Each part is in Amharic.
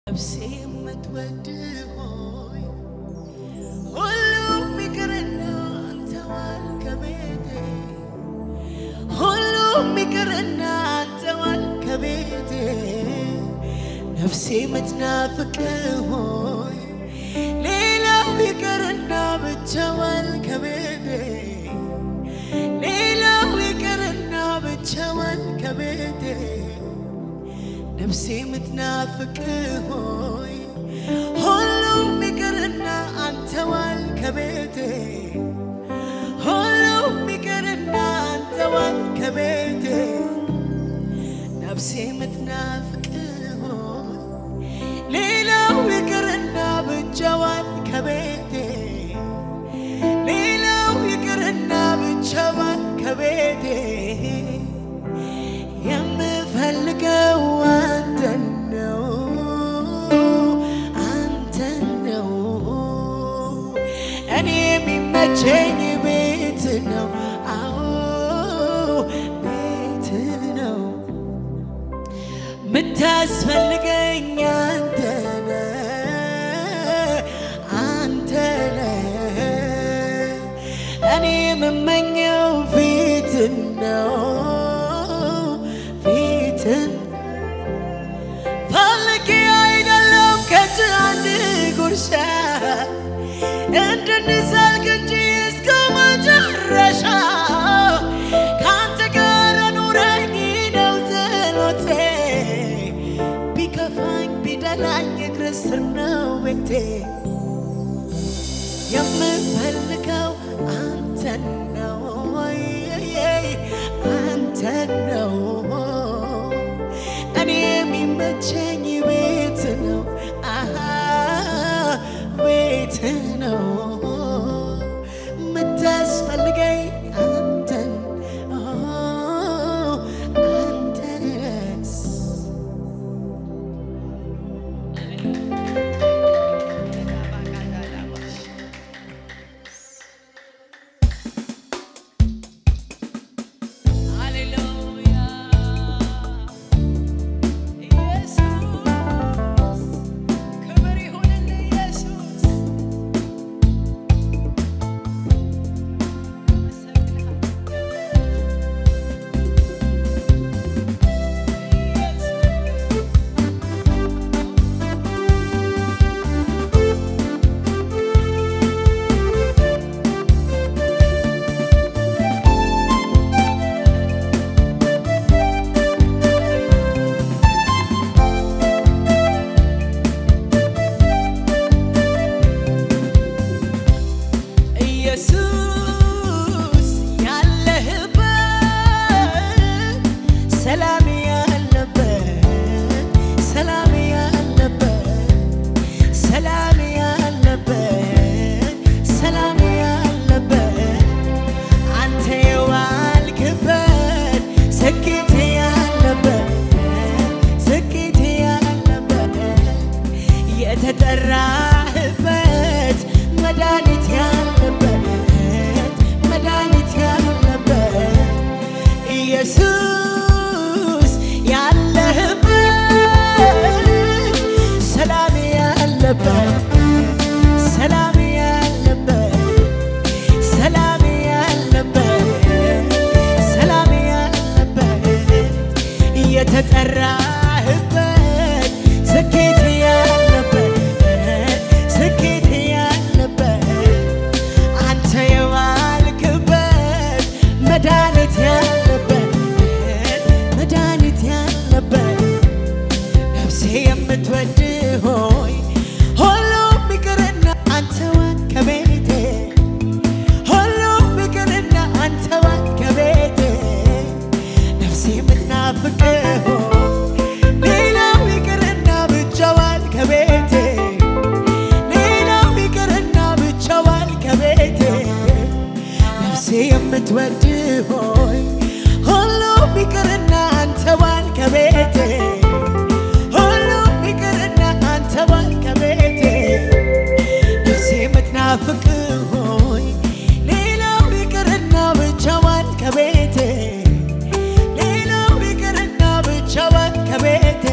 ነፍሴ የምትወድ ሆይ ሁሉም ይቅርና አንተዋል ከቤቴ ሁሉም ይቅርና አንተዋል ከቤቴ ነፍሴ የምትናፍቅ ሆይ ሌላው ይቅርና ብቻዋል ከቤቴ ሌላው ይቅርና ብቻዋል ከቤቴ ነፍሴ የምትናፍቅ ሆይ ሁሉም ይቅርና አንተዋል ከቤቴ ሁሉም ይቅርና አንተዋል ከቤቴ ነፍሴ የምትናፍቅ ሆይ ሌላው ይቅርና ብቻዋል ከቤቴ ሌላው ይቅርና ብቻዋል ከቤቴ የምፈልገው አንተን ነው አንተን ነው እኔ የሚመቸኝ ቤት ነው አዎ ቤት ነው ምታስፈልገኝ አንተ ነህ አንተ ነህ እኔ የምመኘው ፊት ነው ፈልጌ አይደለም ከዚህ አንድ ጉርሻ እንድንዘልቅ እንጂ እስከ መጨረሻ ከአንተ ጋር ኑረኝ ነው ጸሎቴ ቢከፋኝ ቢደላኝ እግርህ ስር ነው ቤቴ የምፈልገው አንተን ነው አንተን ነው እኔ የሚመቸኝ ቤት ነው ቤት ነው ምታስፈልገኝ አንተን አንተስ የተጠራህበት መድኃኒት ያለበት መድኃኒት ያለበት ኢየሱስ ያለህበት ሰላም ያለበት ሰላም ያለበት ሰላም ያለበት ሰላም ያለበት የተጠራህበት ስኬት ያለበት ስኬት ያለበት አንተ የዋልክበት መድኃኒት ያለበት መድኃኒት ያለበት ነፍሴ የምትወድ ሆይ ሁሉም ይቅርና አንተዋል ከቤቴ ሁሉም ይቅርና አንተዋል ከቤቴ ነፍሴ የምትናፍቅ የምትወድ ሆይ ሁሉም ይቅርና አንተዋል ከቤቴ ሁሉም ይቅርና አንተዋል ከቤቴ ነፍሴ የምትናፍቅ ሆይ ሌላው ይቅርና ብቻዋል ከቤቴ ሌላው ይቅርና ብቻዋል ከቤቴ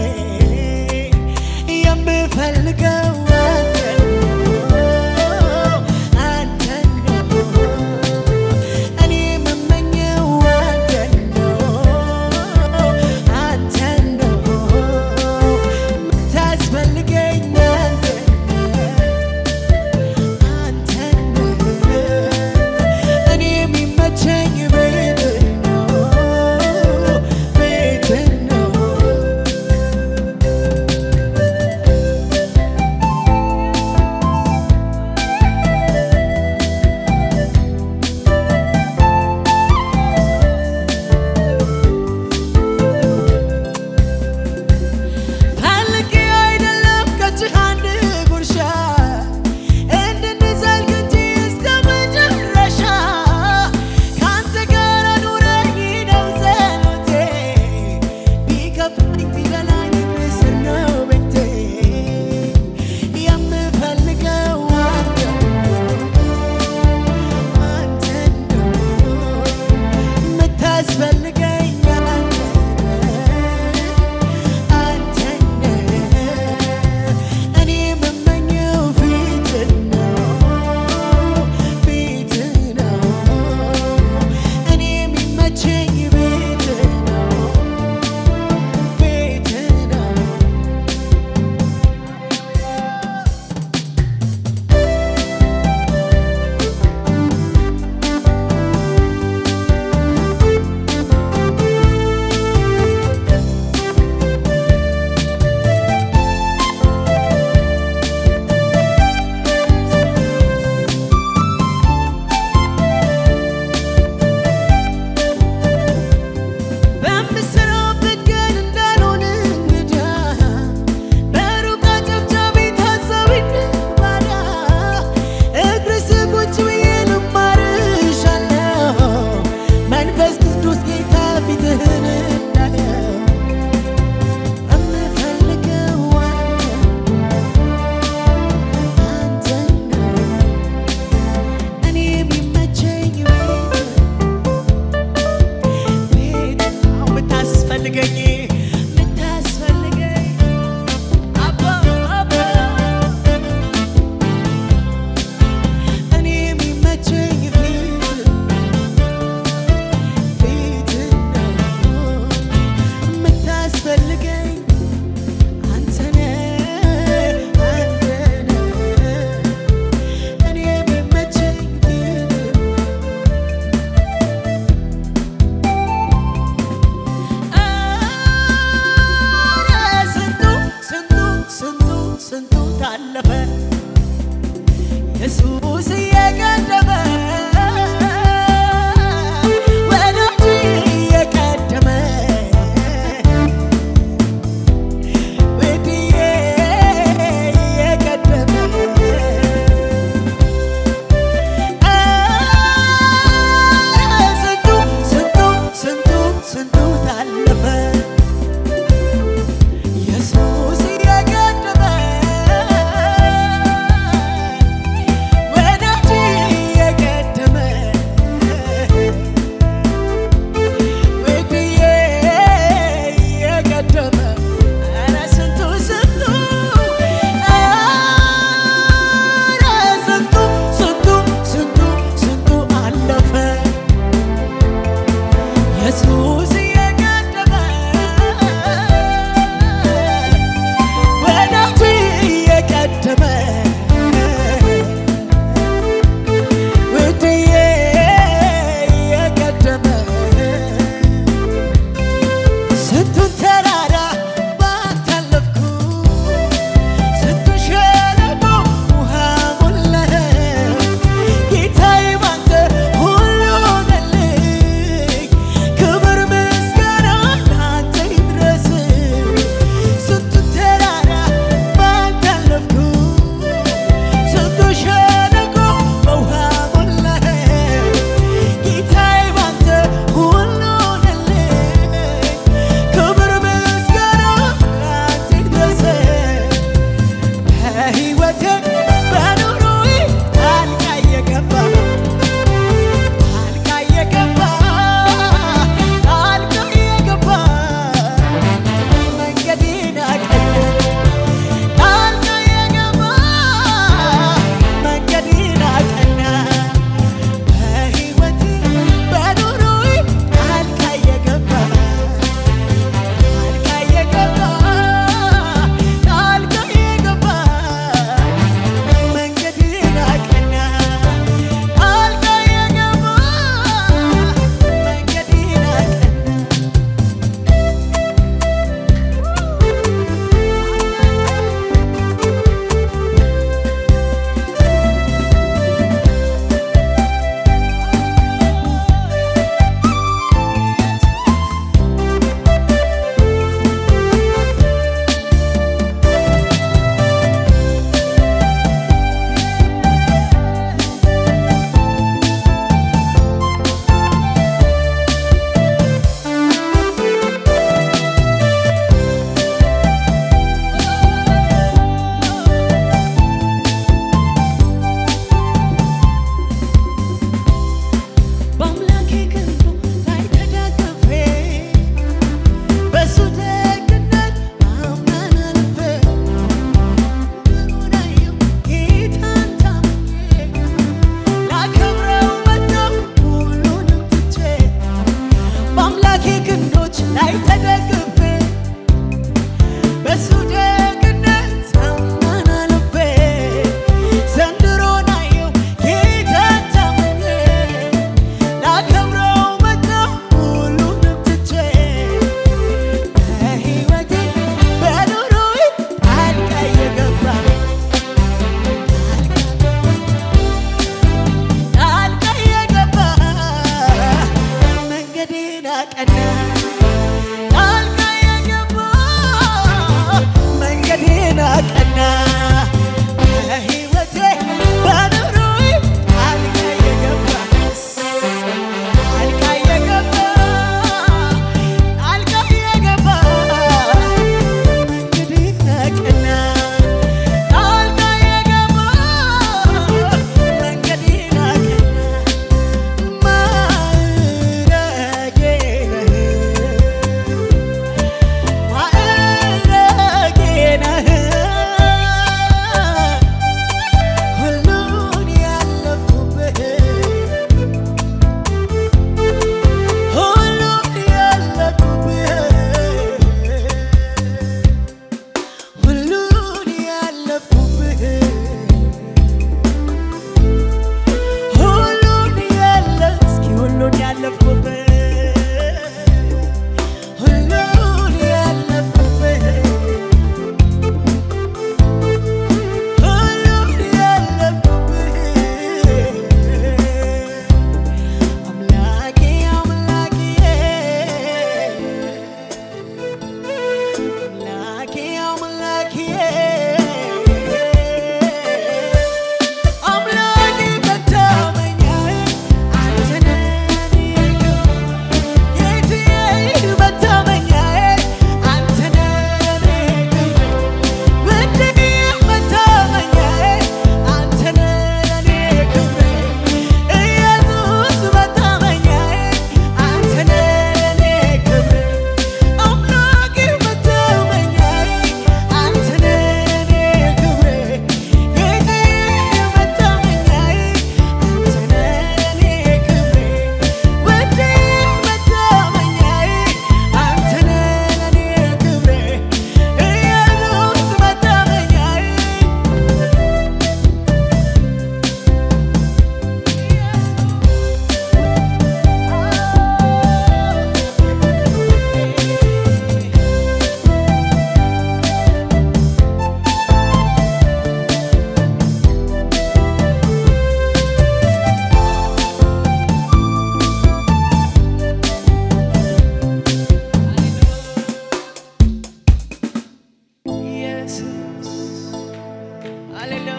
በሕይወቴ በኑሮዬ ጣልቃ የገባ ጣልቃ የገባ ጣልቃ የገባ መንገዴን አቀና ጣልቃ የገባ መንገዴን አቀና ማዕረጌ ነህ ማዕረጌ ነህ ሁሉን ያለፍኩብህ ሁሉን ያለፍኩብህ ሁሉን ያለፍኩብህ ሁሉን ያለ እስኪ ሁሉን ያለፍኩብህ ሁሉን ያለፍኩብህ ሁሉን ያለፍኩብህ አምላኬ አምላኬ አምላኬ አምላኬ መታመኛዬ አንተ ነህ ጌታዬ መታመኛዬ አንተ ነህ ውዴ መታመኛዬ አንተ ነህ ክብሬ ኢየሱስ መታመኛዬ አንተ ነህ ክብሬ አምላኬ መታመኛዬ አንተ ነህ ክብሬ ጌታዬ መታመኛዬ አንተ ነህ ክብሬ ውዴ መታመኛዬ አንተ ነህ ክብሬ ኢየሱስ መታመኛዬ ኢየሱስ ሃሌሉያ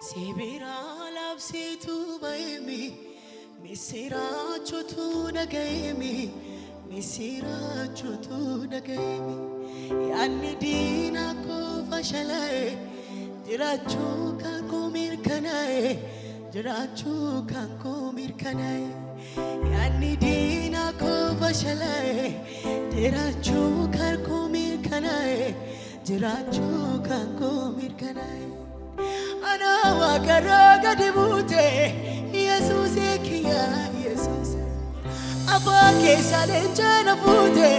Sibira labsitu baimi misiracho tu nagaimi misiracho tu nagaimi yanni dina ko fashalae jirachu kanko mirkanae jirachu kanko mirkanae yanni dina ko fashalae jirachu kanko mirkanae jirachu kanko mirkanae ana wakara gadibute Jesus ekiya Jesus afake salenjana fute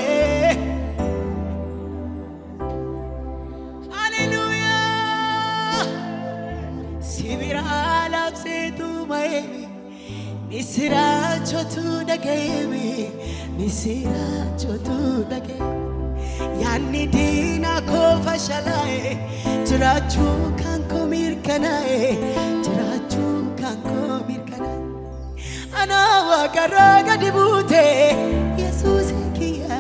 hallelujah sibira labsetu maemi misiracho tu nagaimi misiracho tu nagaimi yanni dina ko fashalae jirachu kanko mirkanae jirachu kanko mirkanae ana wakara gadibute Jesus ekiya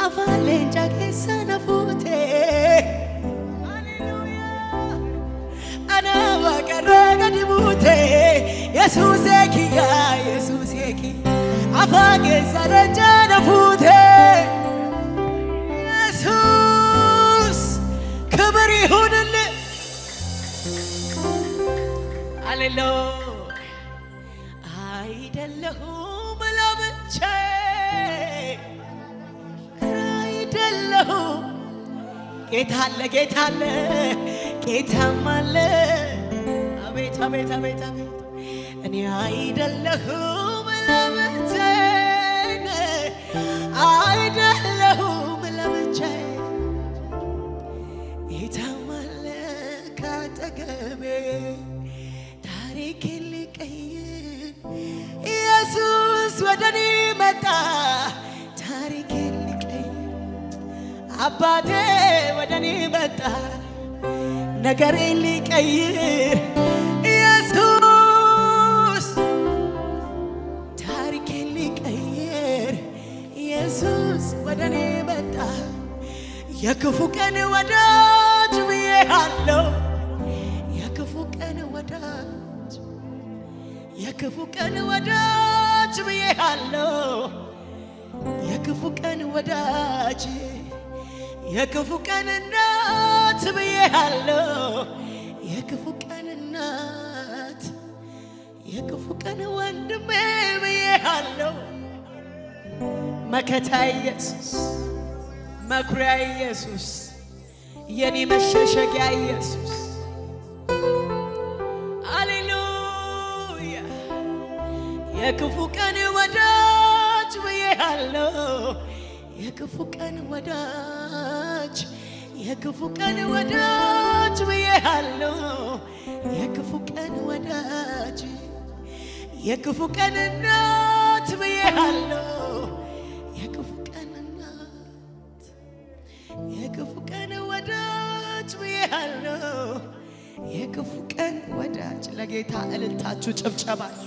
avalenja kesana fute hallelujah ana wakara gadibute Jesus ekiya afage sarajana fute Jesus ክብር ይሁንልህ ሃሌሉያ አይደለሁም ለብቻዬ አይደለሁም ጌታ አለ ጌታም አለ አቤት አቤት አቤት አቤት እኔ አይደለሁም ለብቻዬ አይደለሁም ለብቻዬ ጌታም አለ ካጠገቤ ታሪኬን ሊቀይር ኢየሱስ ወደኔ መጣ ታሪኬን ሊቀይር አባቴ ወደኔ መጣ ነገሬን ሊቀይር ኢየሱስ ታሪኬን ሊቀይር ኢየሱስ ኢየሱስ ወደ እኔ መጣ የክፉ ቀን ወዳጅ ብዬሃለሁ የክፉ ቀን ወዳጅ የክፉ ቀን ወዳጅ ብዬሃለሁ የክፉ ቀን ወዳጅ የክፉ ቀን እናት ብዬሃለሁ የክፉ ቀን እናት የክፉ ቀን ወንድሜ ብዬሃለሁ መከታ ኢየሱስ መኩሪያ ኢየሱስ የኔ መሸሸጊያ ኢየሱስ ሃሌሉያ የክፉ ቀን ወዳጅ ብዬሃለሁ የክፉ ቀን ወዳጅ የክፉ ቀን ወዳጅ ብዬሃለሁ የክፉ ቀን ወዳጅ የክፉ ቀን እናት ብዬሃለሁ የክፉ ቀን እናት የክፉ ቀን ወዳጅ ብዬሃለሁ የክፉ ቀን ወዳጅ ለጌታ እልልታችሁ ጭብጨባችሁ